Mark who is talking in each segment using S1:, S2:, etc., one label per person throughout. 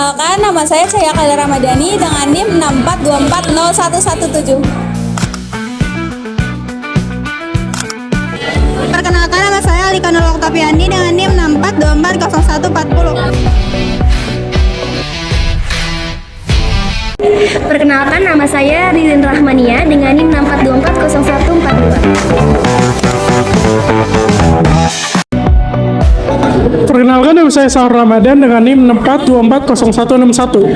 S1: Perkenalkan, nama saya Cahya Kala Ramadhani dengan NIM 6424017.
S2: Perkenalkan, nama saya Alika Nur Oktaviani dengan NIM 6424041.
S3: Perkenalkan, nama saya Rizin Rahmania dengan NIM 64240142.
S4: Perkenalkan, nama saya Sahur Ramadan dengan NIM 64240161.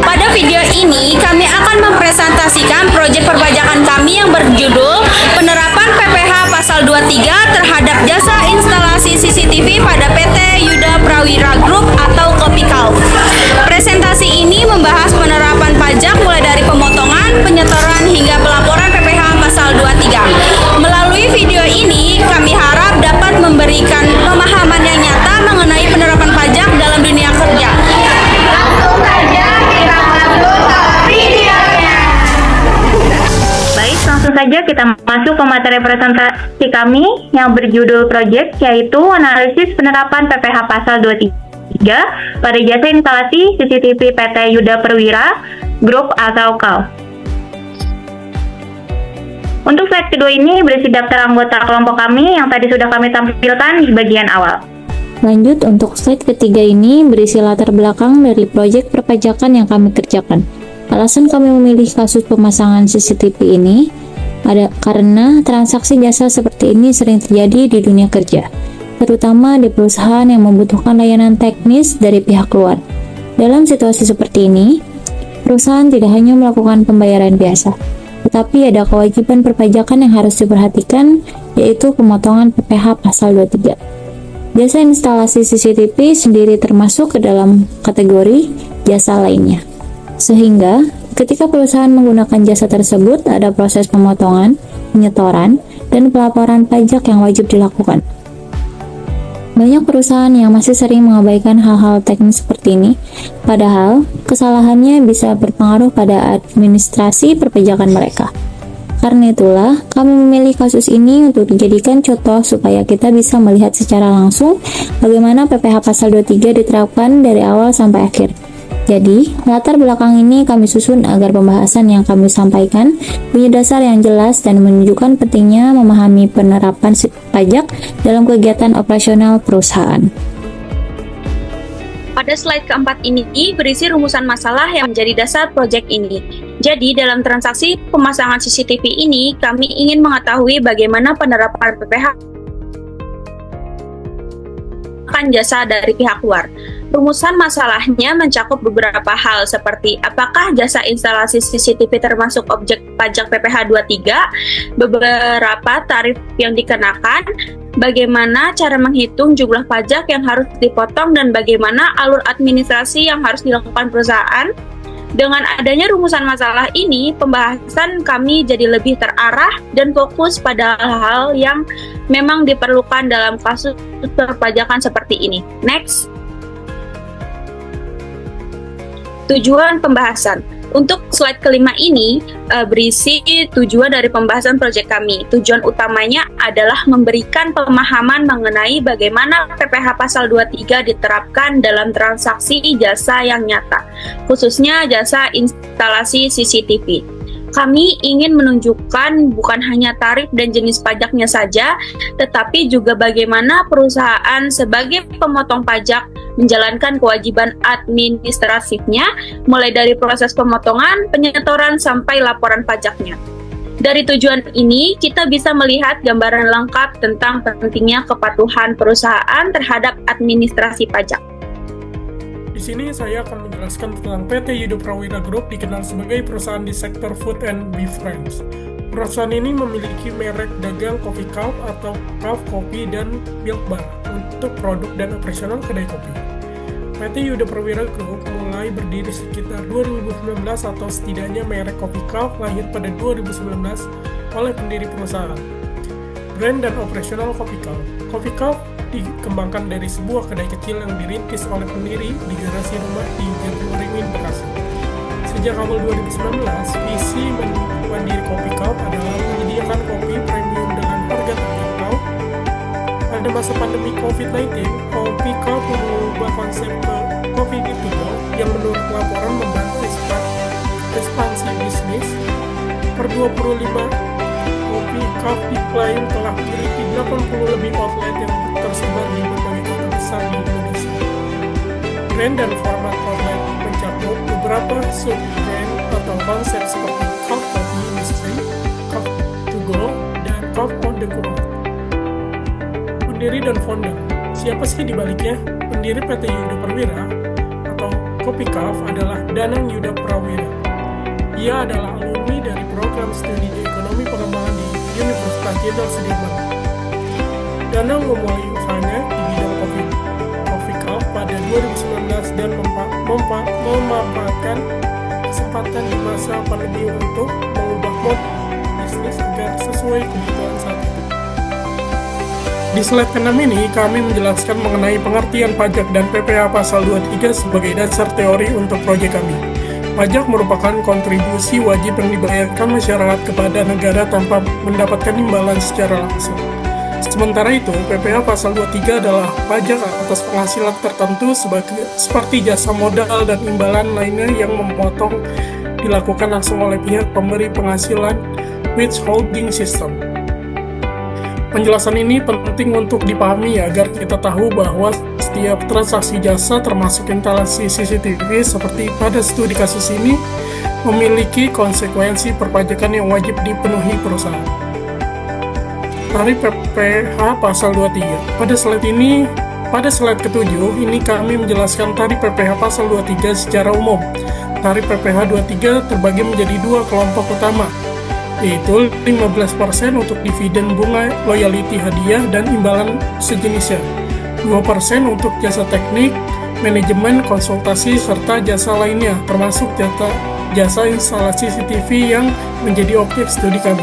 S1: Pada video ini, kami akan mempresentasikan proyek perpajakan kami yang berjudul Penerapan PPh Pasal 23 terhadap jasa instalasi CCTV pada PT Yuda Prawira Group atau Kopikal. Presentasi ini membahas penerapan pajak mulai dari pemotongan, penyetoran, hingga pelaporan PPh Pasal 23. Melalui video ini, kami harap dapat memberikan pemahaman yang nyata mengenai penerapan pajak dalam dunia kerja. Langsung saja kita masuk ke videonya.
S5: Baik, langsung saja kita masuk ke materi presentasi kami yang berjudul proyek, yaitu analisis penerapan PPh Pasal 23 pada jasa instalasi CCTV PT Yuda Prawira Group atau KAL. Untuk slide kedua ini berisi daftar anggota kelompok kami yang tadi sudah kami tampilkan di bagian awal.
S6: Lanjut, untuk slide ketiga ini berisi latar belakang dari proyek perpajakan yang kami kerjakan. Alasan kami memilih kasus pemasangan CCTV ini ada karena transaksi jasa seperti ini sering terjadi di dunia kerja, terutama di perusahaan yang membutuhkan layanan teknis dari pihak luar. Dalam situasi seperti ini, perusahaan tidak hanya melakukan pembayaran biasa, tetapi ada kewajiban perpajakan yang harus diperhatikan, yaitu pemotongan PPh Pasal 23. Jasa instalasi CCTV sendiri termasuk ke dalam kategori jasa lainnya. Sehingga, ketika perusahaan menggunakan jasa tersebut, ada proses pemotongan, penyetoran, dan pelaporan pajak yang wajib dilakukan. Banyak perusahaan yang masih sering mengabaikan hal-hal teknis seperti ini, padahal kesalahannya bisa berpengaruh pada administrasi perpajakan mereka. Karena itulah, kami memilih kasus ini untuk dijadikan contoh supaya kita bisa melihat secara langsung bagaimana PPh Pasal 23 diterapkan dari awal sampai akhir. Jadi, latar belakang ini kami susun agar pembahasan yang kami sampaikan punya dasar yang jelas dan menunjukkan pentingnya memahami penerapan pajak dalam kegiatan operasional perusahaan.
S1: Pada slide keempat ini berisi rumusan masalah yang menjadi dasar proyek ini. Jadi, dalam transaksi pemasangan CCTV ini, kami ingin mengetahui bagaimana penerapan PPh jasa dari pihak luar. Rumusan masalahnya mencakup beberapa hal seperti apakah jasa instalasi CCTV termasuk objek pajak PPh 23, beberapa tarif yang dikenakan, bagaimana cara menghitung jumlah pajak yang harus dipotong, dan bagaimana alur administrasi yang harus dilakukan perusahaan. Dengan adanya rumusan masalah ini, pembahasan kami jadi lebih terarah dan fokus pada hal-hal yang memang diperlukan dalam kasus perpajakan seperti ini. Next. Tujuan pembahasan. Untuk slide kelima ini berisi tujuan dari pembahasan proyek kami. Tujuan utamanya adalah memberikan pemahaman mengenai bagaimana PPh Pasal 23 diterapkan dalam transaksi jasa yang nyata, khususnya jasa instalasi CCTV. Kami ingin menunjukkan bukan hanya tarif dan jenis pajaknya saja, tetapi juga bagaimana perusahaan sebagai pemotong pajak menjalankan kewajiban administratifnya, mulai dari proses pemotongan, penyetoran, sampai laporan pajaknya. Dari tujuan ini, kita bisa melihat gambaran lengkap tentang pentingnya kepatuhan perusahaan terhadap administrasi pajak.
S4: Di sini saya akan menjelaskan tentang PT Yuda Prawira Group, dikenal sebagai perusahaan di sektor food and beverage. Perusahaan ini memiliki merek dagang Coffee Cup atau Cup Kopi dan Milk Bar untuk produk dan operasional kedai kopi. PT Yuda Prawira Group mulai berdiri sekitar 2019 atau setidaknya merek Coffee Cup lahir pada 2019 oleh pendiri perusahaan. Brand dan operasional Coffee Cup. Coffee Cup dikembangkan dari sebuah kedai kecil yang dirintis oleh pendiri di garasi rumah di Jatiwaringin, Bekasi. Sejak awal 2019, visi mandiri Coffee Cup adalah menyediakan kopi premium dengan harga terjangkau pada masa pandemi COVID-19, Kopikaf mengubah konsep ke Coffee to Go yang menurut laporan membantu ekspansi bisnis. Per 25, Kopikaf diklaim telah memiliki 80 lebih outlet yang tersebar di berbagai kota besar di Indonesia. Brand dan format outlet mencakup beberapa sub-brand atau konsep seperti Coff Coffee Industry, Coff to Go, dan Coff on the Go. Pendiri dan founder. Siapa sih dibaliknya? Pendiri PT Yuda Prawira atau Kopikaf adalah Danang Yuda Prawira. Ia adalah alumni dari program studi ekonomi pengembangan di Universitas Jenderal Sudirman. Danang memulai usahanya di bidang Kopikaf pada 2019 dan memanfaatkan kesempatan di masa pandemi untuk mengubah model bisnis agar sesuai kebutuhan saat itu. Di slide ke-6 ini, kami menjelaskan mengenai pengertian pajak dan PPh pasal 23 sebagai dasar teori untuk proyek kami. Pajak merupakan kontribusi wajib yang dibayarkan masyarakat kepada negara tanpa mendapatkan imbalan secara langsung. Sementara itu, PPh pasal 23 adalah pajak atas penghasilan tertentu seperti jasa modal dan imbalan lainnya yang memotong dilakukan langsung oleh pihak pemberi penghasilan withholding system. Penjelasan ini penting untuk dipahami agar kita tahu bahwa setiap transaksi jasa termasuk instalasi CCTV seperti pada studi kasus ini memiliki konsekuensi perpajakan yang wajib dipenuhi perusahaan. Tarif PPh pasal 23. Pada slide ke-7 ini kami menjelaskan tarif PPh pasal 23 secara umum. Tarif PPh 23 terbagi menjadi dua kelompok utama, yaitu 15% untuk dividen bunga loyalty hadiah dan imbalan sejenisnya, 2% untuk jasa teknik, manajemen, konsultasi, serta jasa lainnya, termasuk jasa instalasi CCTV yang menjadi objek studi kami.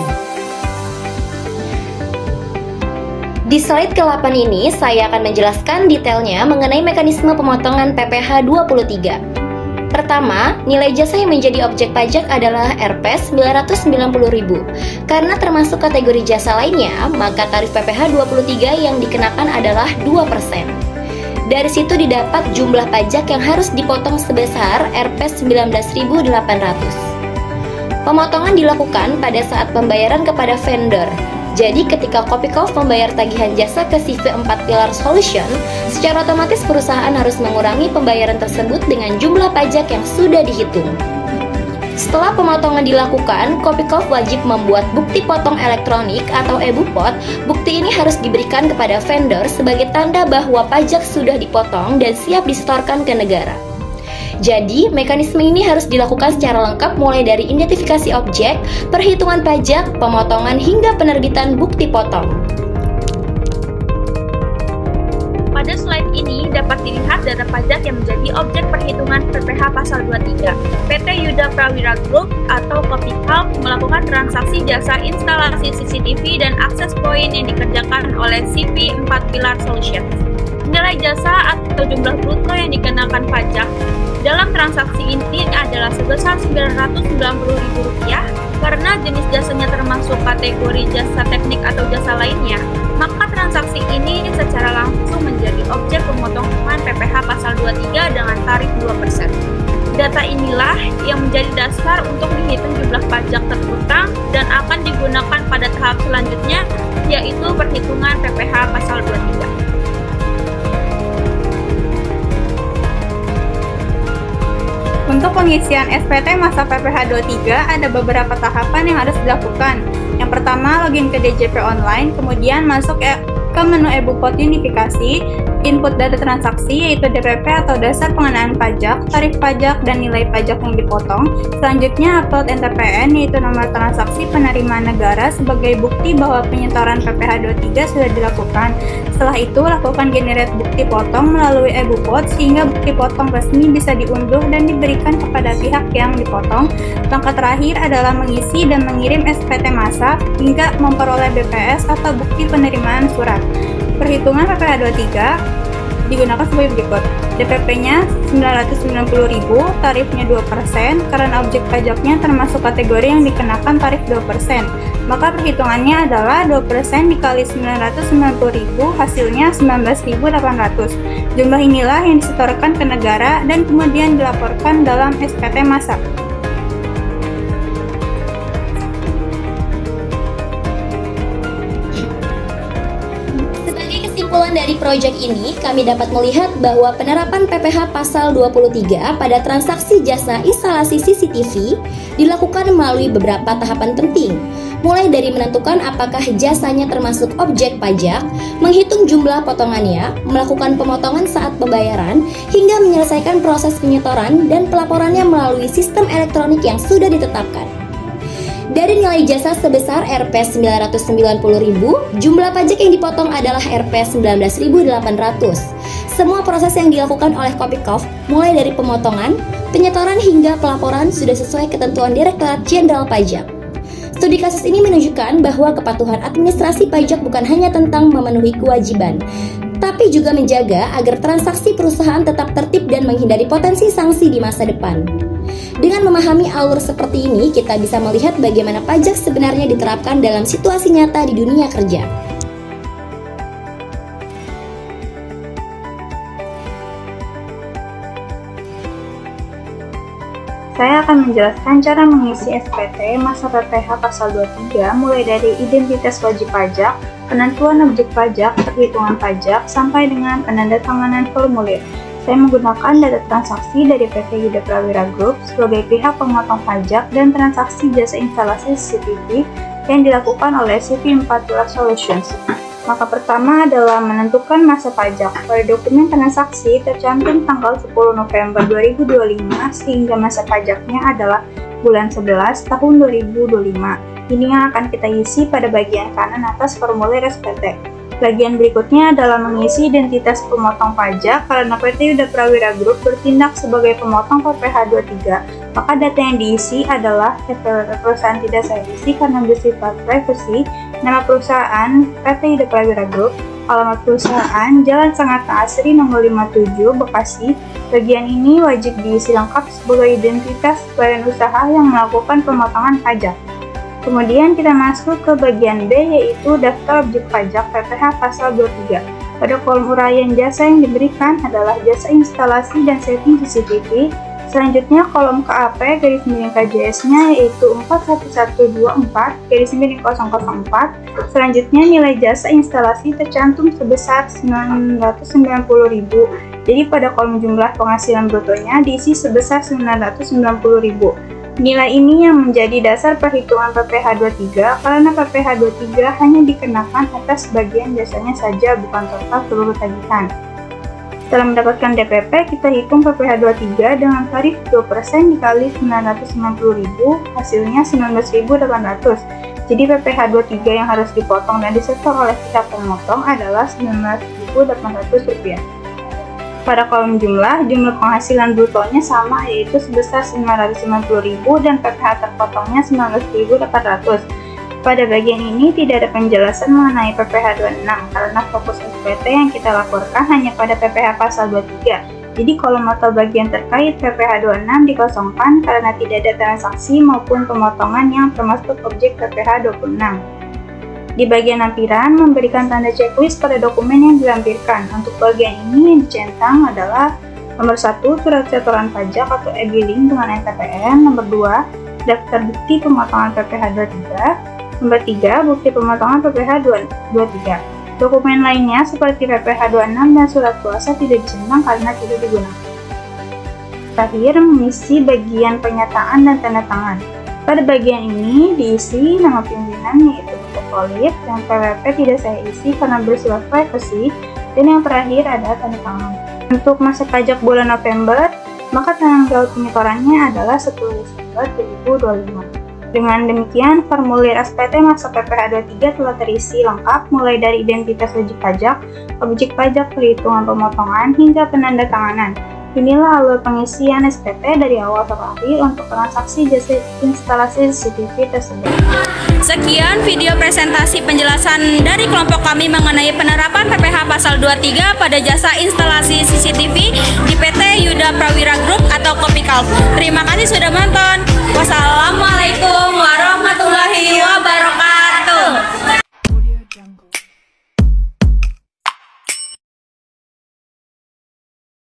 S3: Di slide ke-8 ini, saya akan menjelaskan detailnya mengenai mekanisme pemotongan PPh 23. Pertama, nilai jasa yang menjadi objek pajak adalah Rp 990.000. Karena termasuk kategori jasa lainnya, maka tarif PPh 23 yang dikenakan adalah 2%. Dari situ didapat jumlah pajak yang harus dipotong sebesar Rp 19.800. Pemotongan dilakukan pada saat pembayaran kepada vendor. Jadi ketika Kopikaf membayar tagihan jasa ke CV 4 Pilar Solution, secara otomatis perusahaan harus mengurangi pembayaran tersebut dengan jumlah pajak yang sudah dihitung. Setelah pemotongan dilakukan, Kopikaf wajib membuat bukti potong elektronik atau e-bupot. Bukti ini harus diberikan kepada vendor sebagai tanda bahwa pajak sudah dipotong dan siap disetorkan ke negara. Jadi, mekanisme ini harus dilakukan secara lengkap mulai dari identifikasi objek, perhitungan pajak, pemotongan, hingga penerbitan bukti potong.
S1: Pada slide ini dapat dilihat data pajak yang menjadi objek perhitungan PPh pasal 23. PT Yuda Prawira Group atau Kopikaf melakukan transaksi jasa instalasi CCTV dan akses poin yang dikerjakan oleh CV 4 Pilar Solutions. Nilai jasa atau jumlah bruto yang dikenakan pajak dalam transaksi ini adalah sebesar Rp990.000 karena jenis jasanya termasuk kategori jasa teknik atau jasa lainnya, maka transaksi ini secara langsung menjadi objek pemotongan PPh pasal 23 dengan tarif 2%. Data inilah yang menjadi dasar untuk menghitung jumlah pajak terutang dan akan digunakan pada tahap selanjutnya, yaitu perhitungan PPh pasal 23.
S2: Untuk pengisian SPT masa PPh 23 ada beberapa tahapan yang harus dilakukan. Yang pertama, login ke DJP online, kemudian masuk ke menu e-bupot unifikasi, input data transaksi yaitu DPP atau dasar pengenaan pajak, tarif pajak, dan nilai pajak yang dipotong. Selanjutnya, upload NTPN yaitu nomor transaksi penerimaan negara sebagai bukti bahwa penyetoran PPh 23 sudah dilakukan. Setelah itu, lakukan generate bukti potong melalui e-bupot sehingga bukti potong resmi bisa diunduh dan diberikan kepada pihak yang dipotong. Langkah terakhir adalah mengisi dan mengirim SPT masa hingga memperoleh BPS atau bukti penerimaan surat. Perhitungan PPh 23 digunakan sebagai berikut. DPP-nya Rp990.000, tarifnya 2%, karena objek pajaknya termasuk kategori yang dikenakan tarif 2%. Maka perhitungannya adalah 2% dikali 990.000 hasilnya 19.800. Jumlah inilah yang disetorkan ke negara dan kemudian dilaporkan dalam SPT masa.
S3: Kesimpulan dari proyek ini, kami dapat melihat bahwa penerapan PPh Pasal 23 pada transaksi jasa instalasi CCTV dilakukan melalui beberapa tahapan penting, mulai dari menentukan apakah jasanya termasuk objek pajak, menghitung jumlah potongannya, melakukan pemotongan saat pembayaran, hingga menyelesaikan proses penyetoran dan pelaporannya melalui sistem elektronik yang sudah ditetapkan. Dari nilai jasa sebesar Rp990.000, jumlah pajak yang dipotong adalah Rp19.800. Semua proses yang dilakukan oleh Kopikov, mulai dari pemotongan, penyetoran hingga pelaporan sudah sesuai ketentuan Direktorat Jenderal Pajak. Studi kasus ini menunjukkan bahwa kepatuhan administrasi pajak bukan hanya tentang memenuhi kewajiban, tapi juga menjaga agar transaksi perusahaan tetap tertib dan menghindari potensi sanksi di masa depan. Dengan memahami alur seperti ini, kita bisa melihat bagaimana pajak sebenarnya diterapkan dalam situasi nyata di dunia kerja.
S2: Saya akan menjelaskan cara mengisi SPT masa PPh Pasal 23 mulai dari identitas wajib pajak, penentuan objek pajak, perhitungan pajak, sampai dengan penandatanganan formulir. Saya menggunakan data transaksi dari PT Yuda Prawira Group sebagai pihak pemotong pajak dan transaksi jasa instalasi CCTV yang dilakukan oleh CV4 Pilar Solutions. Maka pertama adalah menentukan masa pajak. Pada dokumen transaksi tercantum tanggal 10 November 2025 sehingga masa pajaknya adalah bulan 11 tahun 2025. Ini yang akan kita isi pada bagian kanan atas formulir SPT. Bagian berikutnya adalah mengisi identitas pemotong pajak karena PT Yuda Prawira Group bertindak sebagai pemotong PPh 23. Maka data yang diisi adalah perusahaan tidak saya isi karena bersifat privacy, nama perusahaan PT Yuda Prawira Group, alamat perusahaan Jalan Sangatta Asri nomor 57 Bekasi. Bagian ini wajib diisi lengkap sebagai identitas badan usaha yang melakukan pemotongan pajak. Kemudian kita masuk ke bagian B, yaitu daftar objek pajak PPh Pasal 23. Pada kolom uraian jasa yang diberikan adalah jasa instalasi dan setting CCTV. Selanjutnya kolom KAP garis miring KJS-nya yaitu 41124 garis miring 004. Selanjutnya nilai jasa instalasi tercantum sebesar Rp990.000. Jadi pada kolom jumlah penghasilan brutonya diisi sebesar Rp990.000. Nilai ini yang menjadi dasar perhitungan PPh 23 karena PPh 23 hanya dikenakan atas bagian jasanya saja, bukan total seluruh tagihan. Setelah mendapatkan DPP, kita hitung PPh 23 dengan tarif 2% dikali 990.000, hasilnya 19.800. Jadi PPh 23 yang harus dipotong dan disetor oleh pihak pemotong adalah Rp19.800. Pada kolom jumlah penghasilan brutonya sama, yaitu sebesar 990.000 dan PPh terpotongnya 19.800. Pada bagian ini tidak ada penjelasan mengenai PPh 26 karena fokus SPT yang kita laporkan hanya pada PPh Pasal 23. Jadi kolom atau bagian terkait PPh 26 dikosongkan karena tidak ada transaksi maupun pemotongan yang termasuk objek PPh 26. Di bagian lampiran, memberikan tanda checklist pada dokumen yang dilampirkan. Untuk bagian ini yang dicentang adalah nomor 1, surat setoran pajak atau e-billing dengan NTPN, nomor 2, daftar bukti pemotongan PPh 23, nomor 3, bukti pemotongan PPh 23. Dokumen lainnya seperti PPh 26 dan surat kuasa tidak dicentang karena tidak digunakan. Terakhir, mengisi bagian pernyataan dan tanda tangan. Pada bagian ini diisi nama pimpinan yaitu Polip, dan PWP tidak saya isi karena bersifat privacy, dan yang terakhir ada tanda tangan. Untuk masa pajak bulan November, maka tanggal penyetorannya adalah 10 Desember 2025. Dengan demikian, formulir SPT masa PPh 23 telah terisi lengkap mulai dari identitas wajib pajak, objek pajak, perhitungan pemotongan, hingga penandatanganan. Inilah alur pengisian SPT dari awal sampai akhir untuk transaksi jasa instalasi CCTV tersebut.
S1: Sekian video presentasi penjelasan dari kelompok kami mengenai penerapan PPh Pasal 23 pada jasa instalasi CCTV di PT Yuda Prawira Group atau Kopikov. Terima kasih sudah menonton.